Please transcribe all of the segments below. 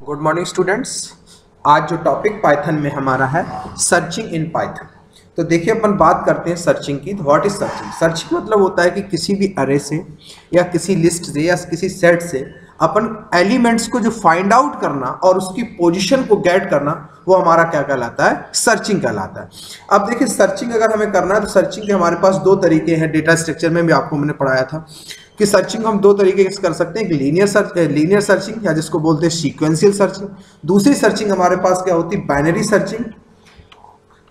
Good morning students. आज जो topic Python में हमारा है सर्चिंग इन पाइथन। तो देखिए अपन बात करते हैं सर्चिंग की। What is searching? सर्चिंग मतलब होता है कि किसी भी अरे से या किसी लिस्ट से या किसी सेट से अपन एलिमेंट्स को जो फाइंड आउट करना और उसकी पोजीशन को गेट करना, वो हमारा क्या कहलाता है? सर्चिंग कहलाता है। अब देखिए सर्चिंग अगर हमें करना है तो सर्चिंग के हमारे पास दो तरीके हैं। डेटा स्ट्रक्चर में भी आपको मैंने पढ़ाया था कि सर्चिंग हम दो तरीके से कर सकते हैं। एक लीनियर सर्चिंग या जिसको बोलते हैं सीक्वेंशियल सर्चिंग। दूसरी सर्चिंग हमारे पास क्या होती है? बाइनरी सर्चिंग,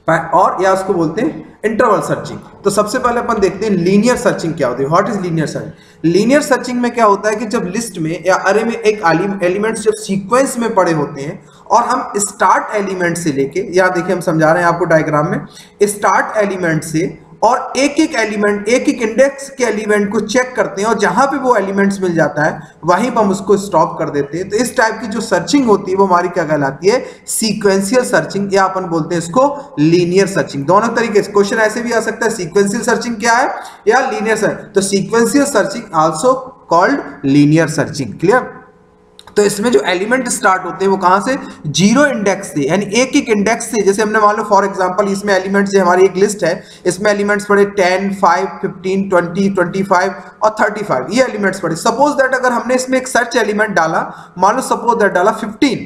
और या उसको बोलते हैं इंटरवल सर्चिंग। तो सबसे पहले अपन देखते हैं लीनियर सर्चिंग क्या होती है। What is linear searching? Linear searching में क्या होता है कि जब लिस्ट में या अरे में एक एलिमेंट्स जब सीक्वेंस में पड़े होते हैं और हम स्टार्ट एलिमेंट से लेके, यहाँ देखिए हम समझा रहे हैं आपको डायग्राम में, स्टार्ट एलिमेंट से और एक एक एलिमेंट, एक एक इंडेक्स के एलिमेंट को चेक करते हैं और जहां पे वो एलिमेंट्स मिल जाता है वहीं पर हम उसको स्टॉप कर देते हैं। तो इस टाइप की जो सर्चिंग होती है वो हमारी क्या कहलाती है? सीक्वेंशियल सर्चिंग, या अपन बोलते हैं इसको लीनियर सर्चिंग। दोनों तरीके से क्वेश्चन ऐसे भी आ सकता है, सीक्वेंशियल सर्चिंग क्या है या लीनियर सर्चिंग। तो sequential searching also called linear searching. Clear? तो इसमें जो एलिमेंट स्टार्ट होते हैं वो कहां से? जीरो इंडेक्स से, यानी एक एक इंडेक्स से। जैसे हमने मान लो फॉर एग्जांपल इसमें एलिमेंट्स, हमारी एक लिस्ट है, इसमें एलिमेंट्स पड़े 10, 5, 15, 20, 25 और 35, ये एलिमेंट्स पड़े। सपोज दैट अगर हमने इसमें एक सर्च एलिमेंट डाला, मान लो सपोज दैट डाला 15,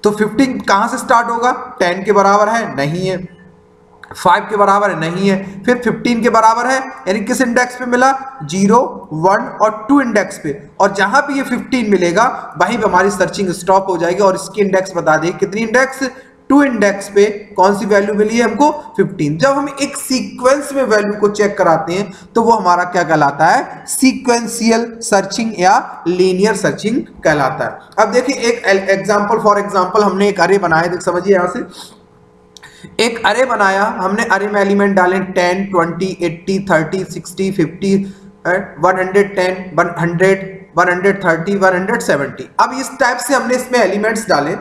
तो 15 कहां से स्टार्ट होगा? 10 के बराबर है? नहीं है। 5 के बराबर है? नहीं है। फिर 15 के बराबर है, यानी किस इंडेक्स पे मिला? 0, 1 और 2 इंडेक्स पे। और जहां पे ये 15 मिलेगा वहीं पे हमारी सर्चिंग स्टॉप हो जाएगी और इसकी इंडेक्स बता देगी कितनी इंडेक्स? 2 इंडेक्स पे कौन सी वैल्यू मिली है हमको? 15। जब हम एक सीक्वेंस में वैल्यू को चेक कराते हैं तो वो हमारा क्या कहलाता है? सीक्वेंशियल सर्चिंग या लीनियर सर्चिंग कहलाता है। अब देखिए एक एग्जांपल, फॉर एग्जांपल हमने एक अरे बनाया, देख समझिए यहां से एक अरे बनाया हमने। अरे में एलिमेंट डाले 10, 20, 80, 30, 60, 50, 110, 100, 130, 170। अब इस टाइप से हमने इसमें एलिमेंट्स डाले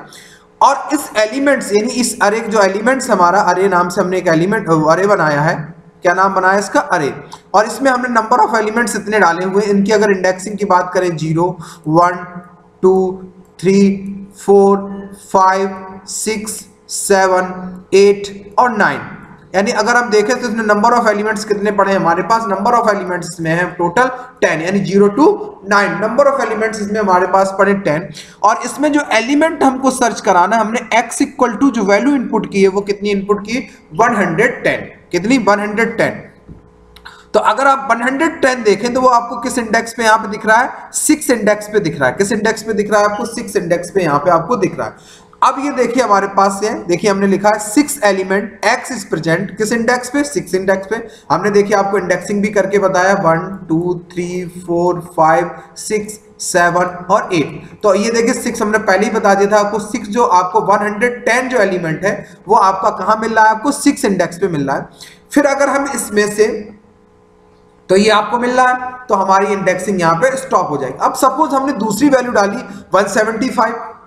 और इस एलिमेंट्स यानी इस अरे जो एलिमेंट्स, हमारा अरे नाम से हमने एक एलिमेंट अरे बनाया है। क्या नाम बनाया इसका? अरे। और इसमें हमने नंबर ऑफ एलिमेंट्स इतने डाले हुए, इनकी अगर इंडेक्सिंग की बात करें 0, 1, 2, 3, 4, 5, 6, 7, 8 और 9। यानी अगर हम देखें तो इसमें नंबर ऑफ एलिमेंट्स कितने पड़े हैं हमारे पास? नंबर ऑफ एलिमेंट्स में है टोटल 10, यानी 0 to 9 नंबर ऑफ एलिमेंट्स इसमें हमारे पास पड़े 10। और इसमें जो एलिमेंट हमको सर्च कराना, हमने x इक्वल टू जो वैल्यू इनपुट की है वो कितनी इनपुट की? 110। कितनी? 110। तो अगर आप 110 देखें तो वो आपको किस इंडेक्स पे यहाँ पे दिख रहा है? 6 इंडेक्स पे दिख रहा है। किस इंडेक्स पे दिख रहा है आपको? 6 इंडेक्स पे यहाँ पे आपको दिख रहा है। अब ये देखिए हमारे पास से, देखिए हमने लिखा है 6 एलिमेंट x इज प्रेजेंट किस इंडेक्स पे? 6 इंडेक्स पे। हमने देखिए आपको इंडेक्सिंग भी करके बताया 1, 2, 3, 4, 5, 6, 7 और 8। तो ये देखिए 6 हमने पहले ही बता दिया था आपको। 6 जो आपको 110 जो एलिमेंट है वो आपका कहाँ मिल रहा है? आपको 6 इंडेक्स पे मिल रहा है। फिर अगर हम इसमें से, तो ये आपको मिल रहा है, तो हमारी इंडेक्सिंग यहाँ पे स्टॉप हो जाएगी। अब सपोज हमने दूसरी वैल्यू डाली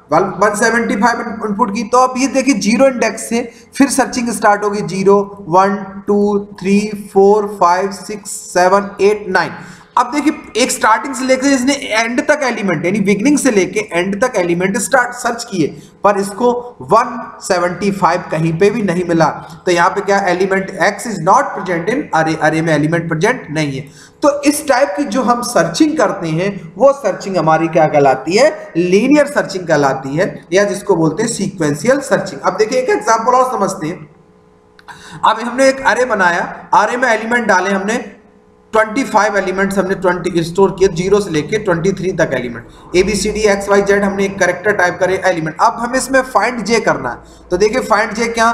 175 इनपुट की, तो अब ये देखिए 0 इंडेक्स से फिर सर्चिंग स्टार्ट होगी। 0, 1, 2, 3, 4, 5, 6, 7, 8, 9। अब देखिए एक स्टार्टिंग से लेकर इसने एंड तक एलिमेंट, यानी बिगनिंग से लेके एंड तक एलिमेंट स्टार्ट सर्च किए, पर इसको 175 कहीं पे भी नहीं मिला। तो यहाँ पे क्या? Element x is not present in अरे। अरे में एलिमेंट प्रेजेंट नहीं है। तो इस टाइप की जो हम सर्चिंग करते हैं वो सर्चिंग हमारी क्या कहलाती है? लीनियर सर्चिंग कहलाती है, या जिसको बोलते हैं सीक्वेंशियल सर्चिंग। अब देखिए एक एग्जांपल और समझते हैं। अब हमने एक अरे बनाया, अरे में एलिमेंट डाले हमने 25 एलिमेंट्स हमने 20 स्टोर किए, 0 से लेके 23 तक एलिमेंट, ABCDXYZ हमने एक कैरेक्टर टाइप करे एलिमेंट। अब हमें इसमें फाइंड जे करना है। तो देखिए फाइंड जे क्या?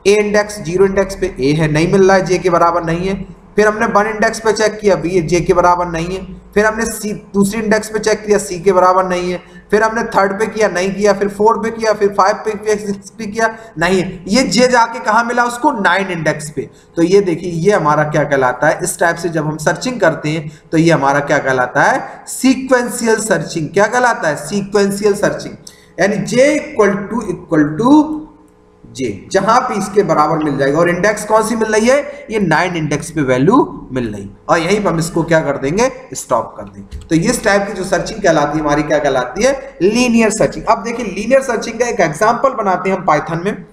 A इंडेक्स, 0 इंडेक्स पे A है, नहीं मिल रहा है, J के बराबर नहीं है। फिर हमने 1 इंडेक्स पे चेक किया, B J के बराबर नहीं है। फिर हमने C दूसरी इंडेक्स पे चेक किया, C के बराबर नहीं है। फिर हमने 3rd पे किया, नहीं किया। फिर 4 पे किया, फिर 5 पे किया, 6 पे किया, नहीं है। ये J जाके कहाँ मिला उसको? 9 इंडेक्स पे। तो ये देखिए ये हमारा क्या कहलाता है? इस टाइप से जब हम सर्चिंग करते हैं तो ये हमारा क्या कहलाता है? Sequential searching. क्या कहलाता है? Sequential searching. यानी J इक्वल टू जे, जहां पे इसके बराबर मिल जाएगा। और इंडेक्स कौन सी मिल रही है, ये 9 इंडेक्स पे वैल्यू मिल रही, और यहीं पर हम इसको क्या कर देंगे, स्टॉप कर देंगे। तो इस टाइप की जो सर्चिंग कहलाती है हमारी, क्या कहलाती है, लीनियर सर्चिंग। अब देखिए लीनियर सर्चिंग का एक एग्जांपल बनाते हैं हम पाइथन में,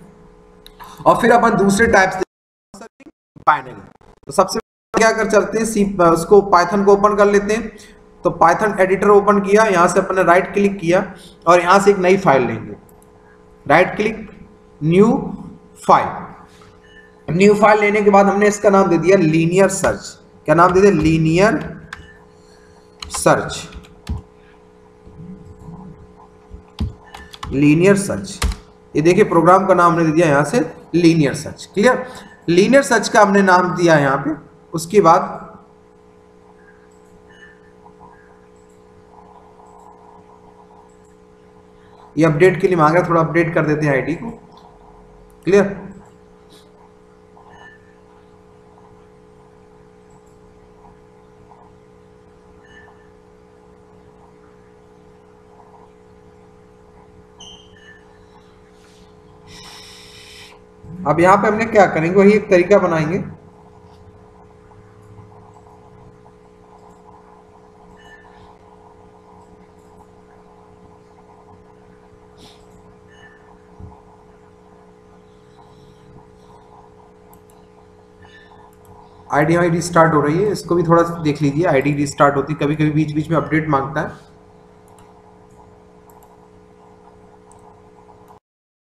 और फिर अपन दूसरे टाइप से सर्चिंग, बाइनरी। तो सबसे क्या कर चलते हैं, उसको पाइथन को ओपन कर लेते हैं। तो पाइथन एडिटर ओपन किया, यहां से अपन ने राइट क्लिक किया और यहां से एक नई फाइल लेंगे, right click, new file. New file लेने के बाद हमने इसका नाम दे दिया लीनियर सर्च। क्या नाम दे दिया, लीनियर सर्च, लीनियर सर्च। ये देखिए प्रोग्राम का नाम हमने दे दिया यहां से linear search. Clear, linear search का हमने नाम दिया यहां पे। उसके बाद ये अपडेट के लिए मांग रहा है, थोड़ा अपडेट कर देते हैं आईडी को। क्लियर, अब यहां पे हमने क्या करेंगे, वही एक तरीका बनाएंगे। आईडी हमारी रिस्टार्ट हो रही है, इसको भी थोड़ा देख लीजिए। आईडी रिस्टार्ट होती, कभी कभी बीच बीच में अपडेट मांगता है।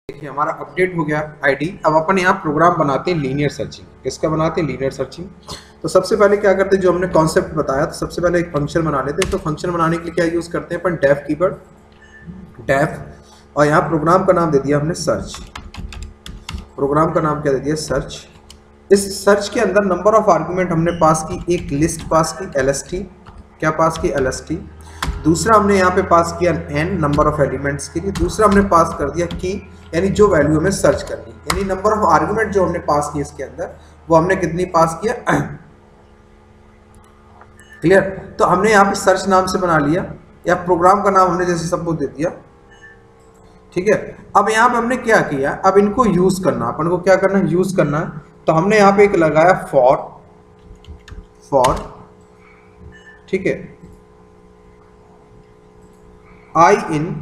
देखिए हमारा अपडेट हो गया आईडी। अब अपन यहाँ प्रोग्राम बनाते हैं लीनियर सर्चिंग। किसका बनाते हैं, लीनियर सर्चिंग। तो सबसे पहले क्या करते हैं, जो हमने कॉन्सेप्ट बताया, तो सबसे पहले एक फंक्शन बना लेते हैं। तो फंक्शन बनाने के लिए क्या यूज करते हैं अपन, डेफ कीवर्ड, डेफ, और यहाँ प्रोग्राम का नाम दे दिया हमने सर्च। प्रोग्राम का नाम क्या दे दिया, सर्च। इस सर्च के अंदर नंबर ऑफ आर्गुमेंट हमने पास की, एक लिस्ट पास की, LST, क्या पास की, LST। दूसरा हमने यहाँ पे पास किया n, नंबर ऑफ एलिमेंट्स के लिए। दूसरा हमने पास कर दिया की, यानी जो वैल्यू हमें सर्च करनी, यानी नंबर ऑफ आर्गुमेंट जो हमने पास किया इसके अंदर, वो हमने कितनी पास किया। क्लियर, तो हमने यहाँ पे सर्च नाम से बना लिया, या प्रोग्राम का नाम हमने जैसे सपोज दे दिया। ठीक है, अब यहाँ पे हमने क्या किया, अब इनको यूज करना, अपन को क्या करना है, यूज करना है। तो हमने यहाँ पे एक लगाया फॉर, ठीक है, आई इन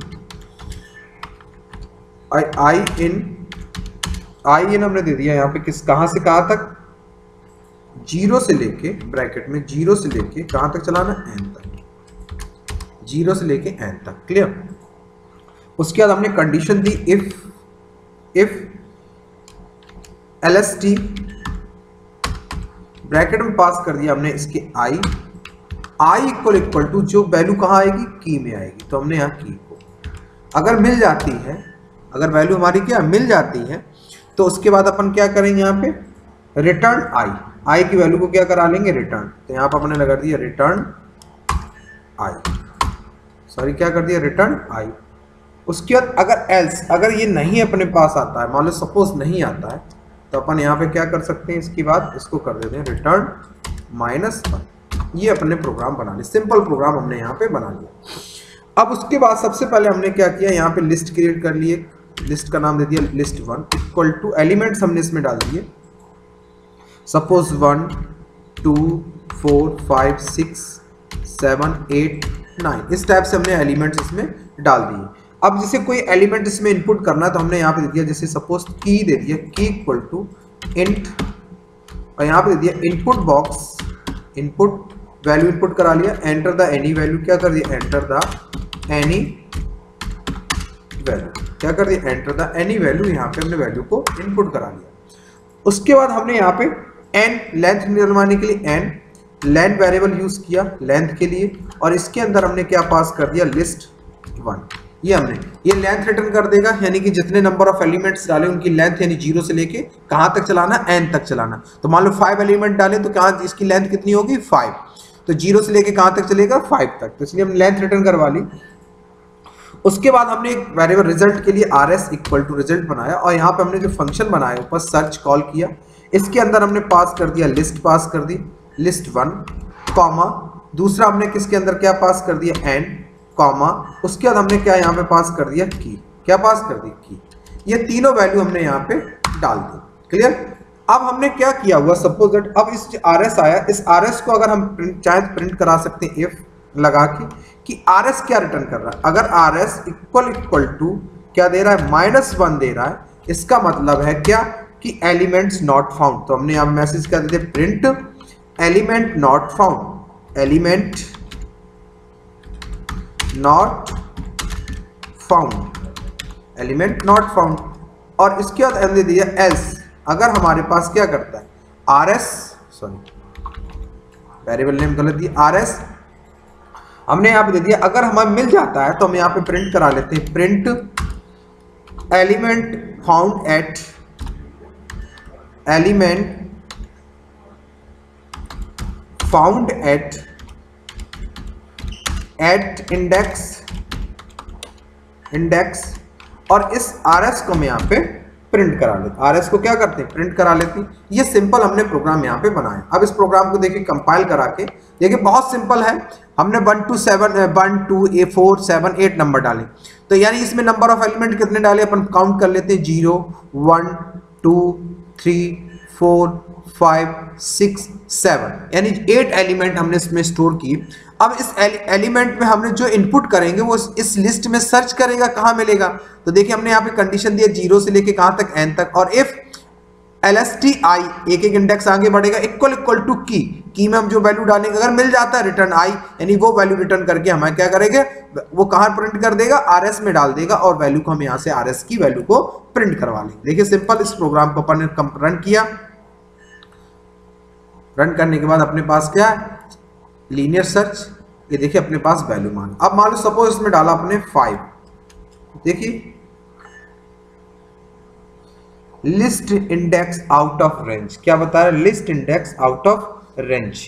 हमने दे दिया यहाँ पे, किस, कहां से कहां तक, 0 से लेके, ब्रैकेट में 0 से लेके कहां तक चलाना, n तक, 0 से लेके n तक। क्लियर, उसके बाद हमने condition the, if LST, bracket में पास कर दिया हमने इसके i इक्वल टू, जो वैल्यू कहाँ आएगी, की में आएगी। तो हमने यहाँ की को अगर मिल जाती है, अगर वैल्यू हमारी क्या मिल जाती है, तो उसके बाद अपन क्या करेंगे, यहाँ पे रिटर्न i की वैल्यू को क्या करा लेंगे, रिटर्न। तो यहाँ पर हमने लगा दिया रिटर्न i, सॉरी क्या कर दिया, रिटर्न i। उसके बाद अगर एल्स, अगर ये नहीं अपने पास आता है, मान लो सपोज नहीं आता है, तो अपन यहाँ पे क्या कर सकते हैं, इसके बाद इसको कर देते हैं रिटर्न -1। ये अपने प्रोग्राम बना लिए, सिंपल प्रोग्राम हमने यहाँ पे बना लिया। अब उसके बाद सबसे पहले हमने क्या किया, यहाँ पे लिस्ट क्रिएट कर लिए, लिस्ट का नाम दे दिया list1 इक्वल टू, एलिमेंट्स हमने इसमें डाल दिए, सपोज 1 2 4 5 6 7 8 9, इस टाइप से हमने एलिमेंट्स इसमें डाल दिए। अब जैसे कोई एलिमेंट इसमें इनपुट करना है, तो हमने यहाँ पे दे दिया, जैसे सपोज की दे दिया, की इक्वल टू इंट, और यहाँ पे दे दिया input box, input value input करा लिया, एंटर द एनी वैल्यू, क्या कर दिया, एंटर द एनी वैल्यू, क्या कर दिया, एंटर द एनी वैल्यू। यहाँ पे हमने वैल्यू को इनपुट करा लिया। उसके बाद हमने यहाँ पे एन, लेंथ निकलवाने के लिए एन, लेंथ वेरिएबल यूज किया लेंथ के लिए, और इसके अंदर हमने क्या पास कर दिया, list1। ये हमने, ये लेंथ रिटर्न कर देगा, यानी कि जितने नंबर ऑफ एलिमेंट्स डाले उनकी लेंथ, यानी 0 से लेके कहां तक चलाना, n तक चलाना। तो मान लो 5 एलिमेंट डाले, तो कहां इसकी लेंथ कितनी होगी, 5। तो 0 से लेके कहां तक चलेगा, 5 तक। तो इसलिए हमने लेंथ रिटर्न करवा ली। उसके बाद हमने एक वेरिएबल रिजल्ट के लिए rs इक्वल टू रिजल्ट बनाया, और यहाँ पे हमने जो फंक्शन बनाया ऊपर सर्च कॉल किया, इसके अंदर हमने पास कर दिया लिस्ट, पास कर दी list1 कॉमा, दूसरा हमने किसके अंदर क्या पास कर दिया, n कॉमा, उसके बाद हमने क्या यहाँ पे पास कर दिया, की, क्या पास कर दी, की। ये तीनों वैल्यू हमने यहाँ पे डाल दी। क्लियर। अब हमने क्या किया हुआ, सपोज दैट अब इस RS आया, इस RS को अगर हम चाहे तो प्रिंट करा सकते हैं इफ लगा के कि RS क्या रिटर्न कर रहा है। अगर RS इक्वल टू क्या दे रहा है, -1 दे रहा है, इसका मतलब है क्या कि एलिमेंट्स नॉट फाउंड। तो हमने यहाँ मैसेज कर देते print element not found, element not found, element not found. और इसके बाद हमने दिया एल्स, अगर हमारे पास क्या करता है RS, सॉरी वेरिएबल नेम गलत दिया, RS हमने यहाँ पे दे दिया, अगर हमें मिल जाता है तो हम यहाँ पे प्रिंट करा लेते हैं print element found at, element found at index और इस RS को हम यहाँ पे प्रिंट करा लेते हैं। RS को क्या करते हैं, प्रिंट करा लेते हैं। ये सिंपल हमने प्रोग्राम यहाँ पे बनाया। अब इस प्रोग्राम को देखिए कंपाइल करा के देखिए, बहुत सिंपल है। हमने 1 2 4 7 8 नंबर डाले, तो यानी इसमें नंबर ऑफ एलिमेंट कितने डाले अपन काउंट कर लेते हैं, 0 1 2 3 4 5 6 7, यानी 8 एलिमेंट हमने इसमें स्टोर की। अब इस एलिमेंट में हमने जो इनपुट करेंगे वो इस लिस्ट में सर्च करेगा, कहाँ मिलेगा। तो देखिए हमने यहाँ पे कंडीशन दिया 0 से लेके कहाँ तक, n तक। और इफ LSTI एक इंडेक्स आगे बढ़ेगा इक्वल टू की में हम जो वैल्यू डालेंगे, अगर मिल जाता है रिटर्न i, यानी वो वैल्यू रिटर्न करके हमें क्या करेंगे, वो कहाँ प्रिंट कर देगा, RS में डाल देगा और वैल्यू को हम यहाँ से RS की वैल्यू को प्रिंट करवा लेंगे। देखिए सिंपल इस प्रोग्राम को अपन ने रन किया। रन करने के बाद अपने पास क्या है, लीनियर सर्च। ये देखिए अपने पास वैल्यू मान, अब मान लो सपोज इसमें डाला अपने 5, देखिए list index out of range, क्या बता रहा है, list index out of range.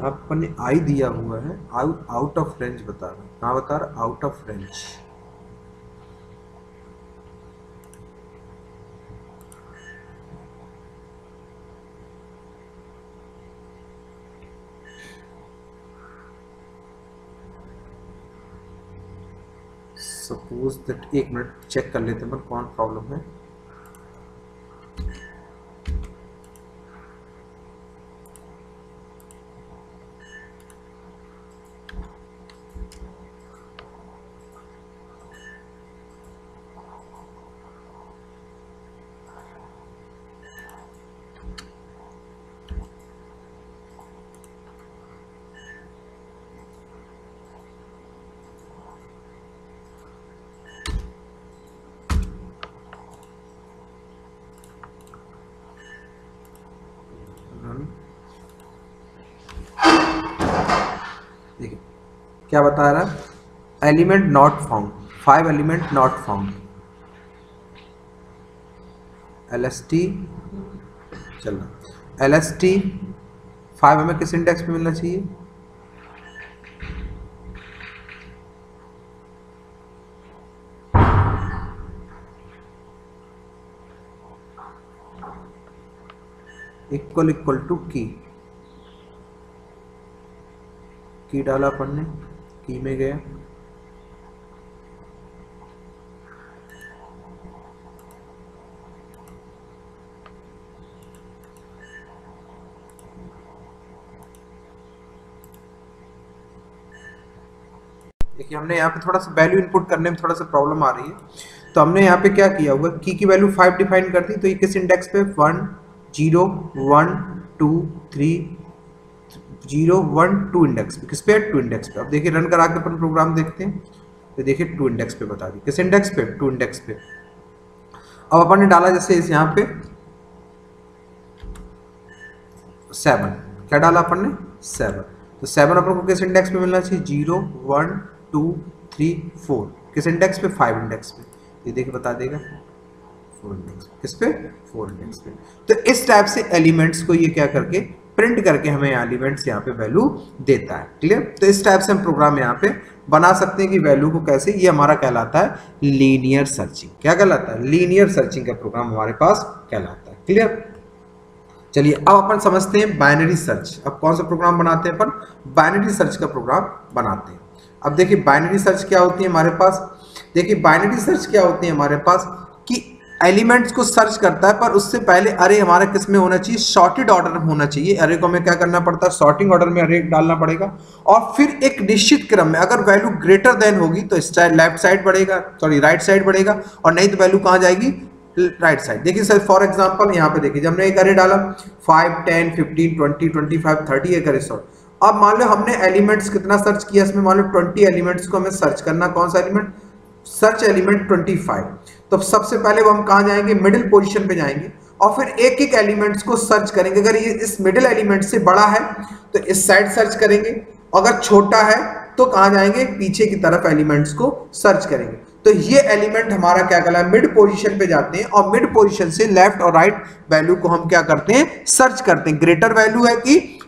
आपने आई दिया हुआ है, आउट ऑफ रेंज बता रहा है, कहाँ बता रहा, out of range. Suppose that, एक मिनट चेक कर लेते हैं कौन प्रॉब्लम है। देखिए क्या बता रहा है, element not found, 5 element not found, LST चलना, LST 5 हमें किस इंडेक्स पे मिलना चाहिए, इक्वल टू की डाला अपन ने, की में गया, देखिए हमने यहाँ पे थोड़ा सा वैल्यू इनपुट करने में थोड़ा सा प्रॉब्लम आ रही है, तो हमने यहाँ पे क्या किया हुआ, की वैल्यू 5 डिफाइन कर दी। तो ये किस इंडेक्स पे, 1 0 1 2 3 0 1 2 इंडेक्स पे, किस पे, 2 इंडेक्स पे। अब देखिए रन करा के अपन प्रोग्राम देखते हैं, तो देखिए 2 इंडेक्स पे बता दी, किस इंडेक्स पे, 2 इंडेक्स पे। अब अपन ने डाला जैसे इस यहाँ पे 7, क्या डाला अपन ने, 7, तो 7 अपन को किस इंडेक्स पे मिलना चाहिए, 0 1 2 3 4, किस इंडेक्स पे, 5 इंडेक्स पे। ये देखिए बता देगा 4 इंडेक्स, किस पे, 4 इंडेक्स पे। तो इस टाइप से एलिमेंट्स को ये क्या करके प्रिंट करके हमें एलिमेंट्स यहाँ पे वैल्यू देता है। क्लियर? तो इस टाइप से हम प्रोग्राम यहाँ पे बना सकते हैं कि वैल्यू को कैसे, ये हमारा कहलाता है लीनियर सर्चिंग। क्या कहलाता है? लीनियर सर्चिंग का प्रोग्राम हमारे पास कहलाता है। क्लियर? चलिए अब अपन समझते हैं बाइनरी सर्च। अब कौन सा प्रोग्राम बनाते हैं अपन? बाइनरी सर्च का प्रोग्राम बनाते हैं। अब देखिए बाइनरी सर्च क्या होती है हमारे पास। देखिए बाइनरी सर्च क्या होती है हमारे पास कि एलिमेंट्स को सर्च करता है, पर उससे पहले अरे हमारा किस में होना चाहिए? सॉर्टेड ऑर्डर में होना चाहिए। अरे को हमें क्या करना पड़ता है? सॉर्टिंग ऑर्डर में अरे डालना पड़ेगा, और फिर एक निश्चित क्रम में अगर वैल्यू ग्रेटर देन होगी तो लेफ्ट साइड बढ़ेगा, सॉरी राइट साइड बढ़ेगा, और नहीं तो वैल्यू कहाँ जाएगी? Right side. देखिए सर फॉर एग्जांपल यहाँ पे देखिए, जब हमने एक अरे डाला 5 10 15 20 25 30 एक अरे सॉर्ट। अब मान लो हमने एलिमेंट्स कितना सर्च किया इसमें, मान लो 20 एलिमेंट्स को हमें सर्च करना। कौन सा एलिमेंट? Search element 25। तो सबसे पहले वो हम कहाँ जाएंगे? मिडिल पोजीशन पे जाएंगे, और फिर एक एक एलिमेंट्स को सर्च करेंगे। अगर ये इस मिडिल एलिमेंट से बड़ा है तो इस साइड सर्च करेंगे, अगर छोटा है तो कहाँ जाएंगे? पीछे की तरफ एलिमेंट्स को सर्च करेंगे। तो ये एलिमेंट हमारा क्या कहलाता है? मिड पोजीशन पे जाते हैं, और मिड पोजीशन से लेफ्ट और राइट वैल्यू को हम क्या करते हैं? सर्च करते हैं। ग्रेटर वैल्यू है कि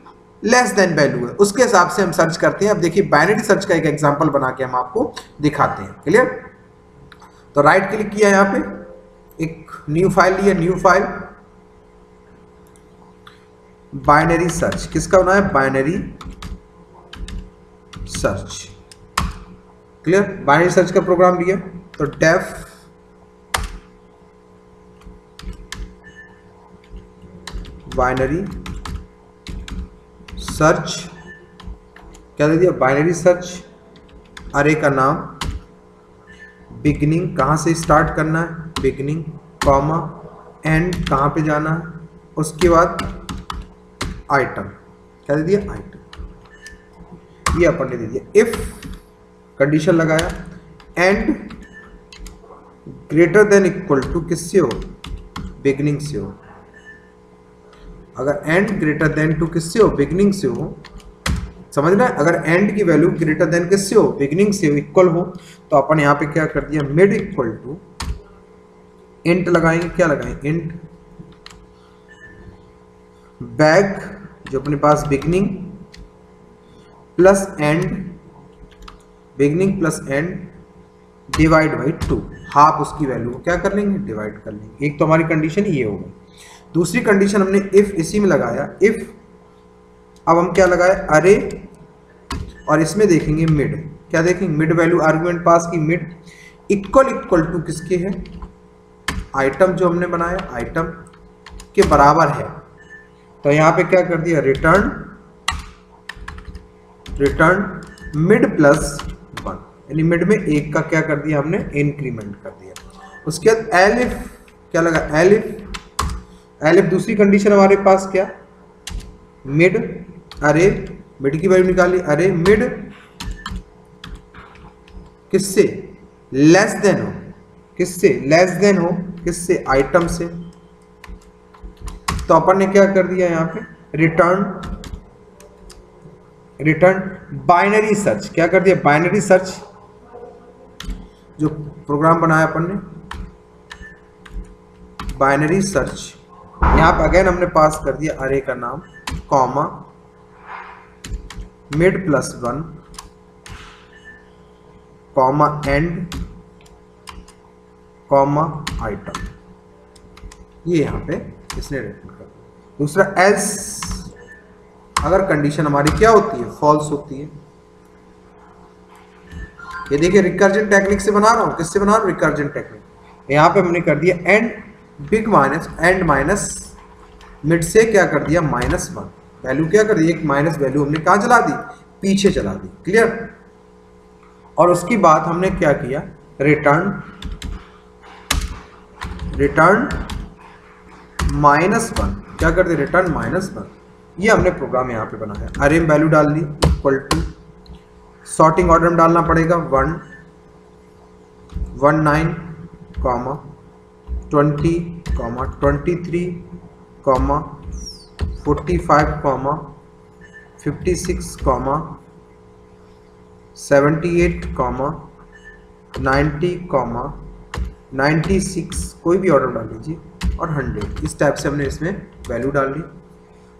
लेस देन वैल्यू है, उसके हिसाब से हम सर्च करते हैं। अब देखिए बाइनरी सर्च का एक एग्जांपल बना के हम आपको दिखाते हैं। क्लियर? तो राइट क्लिक किया, यहाँ पे एक न्यू फाइल लिया, न्यू फाइल बाइनरी सर्च। किसका बना है? Binary search. Clear? Binary search का प्रोग्राम लिया, तो डेफ बाइनरी सर्च क्या दे दिया? Binary search. अरे का नाम बिगिनिंग, कहाँ से स्टार्ट करना है? बिगिनिंग, कॉमा, एंड कहाँ पे जाना है? उसके बाद आइटम। क्या दे दिया? आइटम। ये अपन ने दे दिया। इफ कंडीशन लगाया, and greater than equal to किससे हो? बिगिनिंग से हो। अगर एंड ग्रेटर देन टू किससे हो? बिगिनिंग से हो। समझ रहे हैं? अगर एंड की वैल्यू ग्रेटर देन किससे हो? बिगिनिंग से हो, इक्वल हो, तो अपन यहाँ पे क्या कर दिया? मिड इक्वल टू इंट लगाएंगे। क्या लगाएंगे? इंट बैक, जो अपने पास beginning plus end, beginning plus end divide by 2, half उसकी वैल्यू को क्या कर लेंगे? डिवाइड कर लेंगे। एक तो हमारी कंडीशन ये हो गई। दूसरी कंडीशन हमने इफ इसी में लगाया, इफ अब हम क्या लगाए? अरे, और इसमें देखेंगे मिड। क्या देखेंगे? मिड वैल्यू आर्गुमेंट पास की, मिड इक्वल टू किसके है? आइटम जो हमने बनाया आइटम के बराबर है। तो यहाँ पे क्या कर दिया? रिटर्न मिड प्लस 1, यानी मिड में एक का क्या कर दिया हमने? इंक्रीमेंट कर दिया। उसके बाद एलिफ, क्या लगा? एलिफ दूसरी कंडीशन हमारे पास क्या? मिड, अरे मिड की वैल्यू निकाली, अरे मिड किससे? लेस देन हो। किससे? लेस देन हो। किससे? आइटम से। तो अपन ने क्या कर दिया यहाँ पे? Return binary search. क्या कर दिया? बाइनरी सर्च जो प्रोग्राम बनाया अपन ने, बाइनरी सर्च। यहाँ पे अगेन हमने पास कर दिया अरे का नाम, comma, mid plus 1, comma and, comma item. ये यहाँ पे इसने रिटर्न कर दिया। दूसरा एल्स, अगर कंडीशन हमारी क्या होती है? फॉल्स होती है। ये देखिए रिकर्जन टेक्निक से बना रहा हूँ। किससे बना रहा हूँ? Recursion technique. यहाँ पे हमने कर दिया and big minus, and minus mid से क्या कर दिया? -1 वैल्यू क्या कर दी? एक माइनस वैल्यू हमने कहाँ चला दी? पीछे चला दी। क्लियर? और उसके बाद हमने क्या किया? रिटर्न -1। क्या कर दिया? रिटर्न -1। ये हमने प्रोग्राम यहाँ पे बनाया। अरे में वैल्यू डाल दी इक्वल टू, सॉर्टिंग ऑर्डर में डालना पड़ेगा 1 19 comma 20 comma 23 comma 45 comma 56 comma 78 comma 90 comma 96, कोई भी ऑर्डर डाल लीजिए, और 100। इस टाइप से हमने इसमें वैल्यू डाल ली।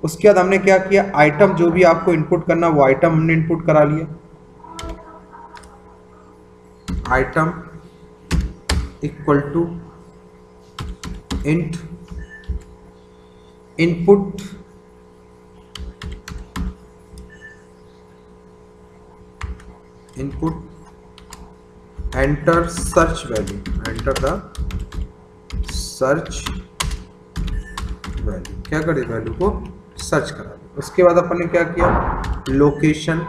उसके बाद हमने क्या किया, आइटम जो भी आपको इनपुट करना वो आइटम हमने इनपुट करा लिया, item equal to int input enter search value, enter the search value, क्या करे वैल्यू को सर्च करा दिया। उसके बाद अपन ने क्या किया, लोकेशन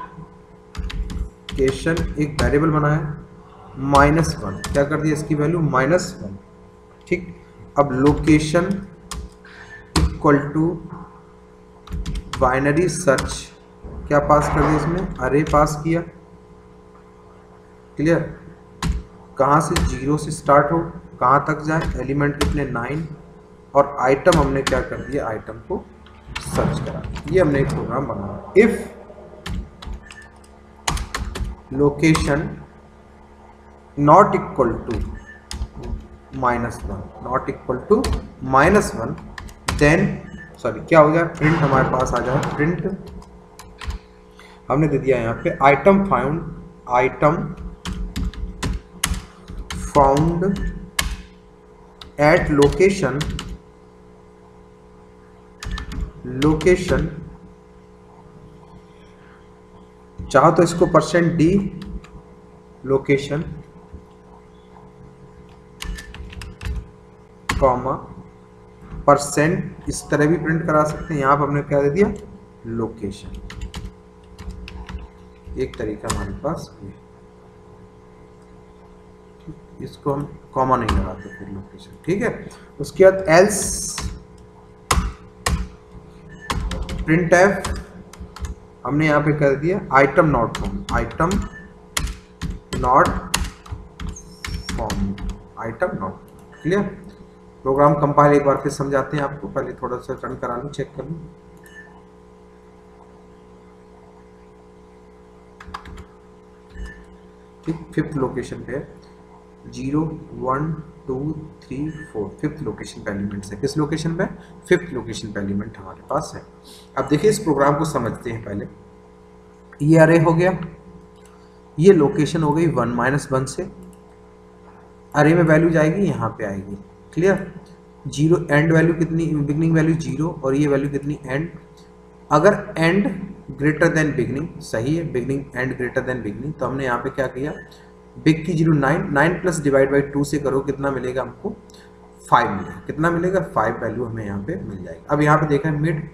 एक वेरिएबल बनाया -1, क्या कर दिया इसकी वैल्यू -1, ठीक। अब location equal to binary search, क्या पास कर दिया इसमें, अरे पास किया, क्लियर। कहाँ से, 0 से स्टार्ट हो, कहाँ तक जाए, एलिमेंट कितने 9, और आइटम हमने क्या कर दिया, आइटम को सर्च करा। ये हमने एक प्रोग्राम बनाया। If location not equal to -1 then sorry क्या हो जाए, प्रिंट हमारे पास आ जाए, प्रिंट हमने दे दिया यहाँ पे आइटम फाउंड एट लोकेशन चाहो तो इसको %d लोकेशन कॉमा %, इस तरह भी प्रिंट करा सकते हैं। यहाँ पर हमने क्या दे दिया, लोकेशन, एक तरीका हमारे पास है, इसको हम कॉमा नहीं लगाते फिर लोकेशन, ठीक है। उसके बाद एल्स प्रिंट एफ हमने यहाँ पे कर दिया item not found, clear. Program compile एक बार फिर समझाते हैं आपको, पहले थोड़ा सा रन करा लूँ, चेक कर लूँ। ठीक, 5th लोकेशन पे 0 1 2 3 4 5th लोकेशन पे एलिमेंट्स है। किस लोकेशन पे, 5th लोकेशन पे एलिमेंट हमारे पास है। अब देखिए इस प्रोग्राम को समझते हैं पहले। ये अरे हो गया, ये लोकेशन हो गई 1 -1 से, अरे में वैल्यू जाएगी यहाँ पे आएगी, क्लियर। 0 एंड वैल्यू कितनी, बिगनिंग वैल्यू 0 और ये वैल्यू कितनी एंड। अगर एंड ग्रेटर देन बिगनिंग, सही है, beginning and greater then beginning, तो हमने यहाँ पे क्या किया, बिग की 0 9 प्लस डिवाइड बाई 2 से करो, कितना मिलेगा हमको 5 मिलेगा, कितना मिलेगा 5 वैल्यू हमें यहाँ पे मिल जाएगी। अब यहाँ पे देखा है मिड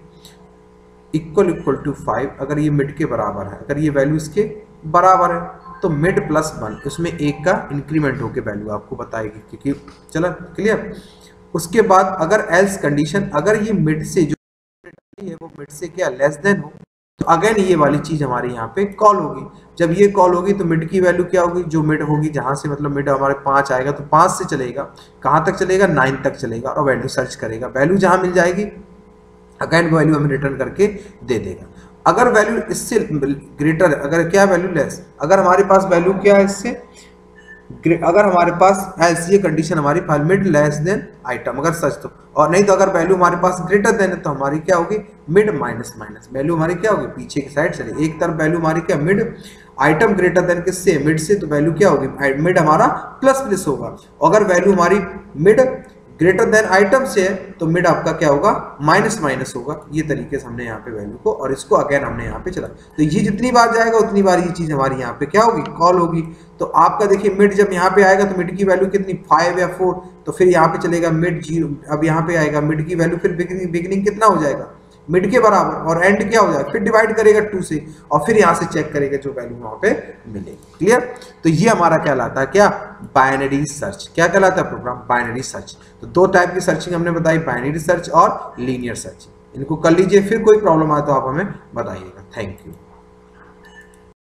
इक्वल टू 5, अगर ये मिड के बराबर है, अगर ये वैल्यू इसके बराबर है तो मिड +1, उसमें 1 का इंक्रीमेंट होकर वैल्यू आपको बताएगी, क्योंकि चला क्लियर। उसके बाद अगर एल्स कंडीशन, अगर ये मिड से जो है वो मिड से क्या लेस देन हो, तो अगेन ये वाली चीज हमारी यहाँ पे कॉल होगी। जब ये कॉल होगी तो मिड की वैल्यू क्या होगी, जो मिड होगी जहां से मतलब मिड हमारे 5 आएगा तो 5 से चलेगा, कहां तक चलेगा 9 तक चलेगा, और वैल्यू सर्च करेगा, वैल्यू जहां मिल जाएगी अगेन वैल्यू हमें रिटर्न करके दे देगा। अगर वैल्यू इससे ग्रेटर, अगर क्या वैल्यू लेस, अगर हमारे पास वैल्यू क्या है इससे, अगर हमारे पास एल्स ये कंडीशन हमारी file mid less than item, अगर सच तो, और नहीं तो अगर वैल्यू हमारे पास ग्रेटर देन है तो हमारी क्या होगी मिड माइनस, वैल्यू हमारी क्या होगी पीछे की साइड चले। एक तरफ वैल्यू हमारी क्या मिड, आइटम ग्रेटर देन किससे, मिड से, तो वैल्यू क्या होगी मिड हमारा प्लस होगा। अगर वैल्यू हमारी मिड ग्रेटर देन आइटम से है तो मिड आपका क्या होगा माइनस होगा। ये तरीके से हमने यहाँ पे वैल्यू को, और इसको अगेन हमने यहाँ पे चला, तो ये जितनी बार जाएगा उतनी बार ये चीज हमारी यहाँ पे क्या होगी कॉल होगी। तो आपका देखिए मिड जब यहाँ पे आएगा तो मिड की वैल्यू कितनी 5 या 4, तो फिर यहाँ पे चलेगा मिड 0, अब यहाँ पे आएगा मिड की वैल्यू, फिर बिगिनिंग कितना हो जाएगा मिड के बराबर, और एंड क्या हो जाएगा फिर डिवाइड करेगा 2 से, और फिर यहाँ से चेक करेगा जो वैल्यू वहाँ पे मिलेगी, क्लियर। तो ये हमारा कहलाता है क्या, बाइनरी सर्च। क्या कहलाता है प्रोग्राम, बाइनरी सर्च। तो 2 टाइप की सर्चिंग हमने बताई, बाइनरी सर्च और लीनियर सर्च। इनको कर लीजिए, फिर कोई प्रॉब्लम आए तो आप हमें बताइएगा। Thank you.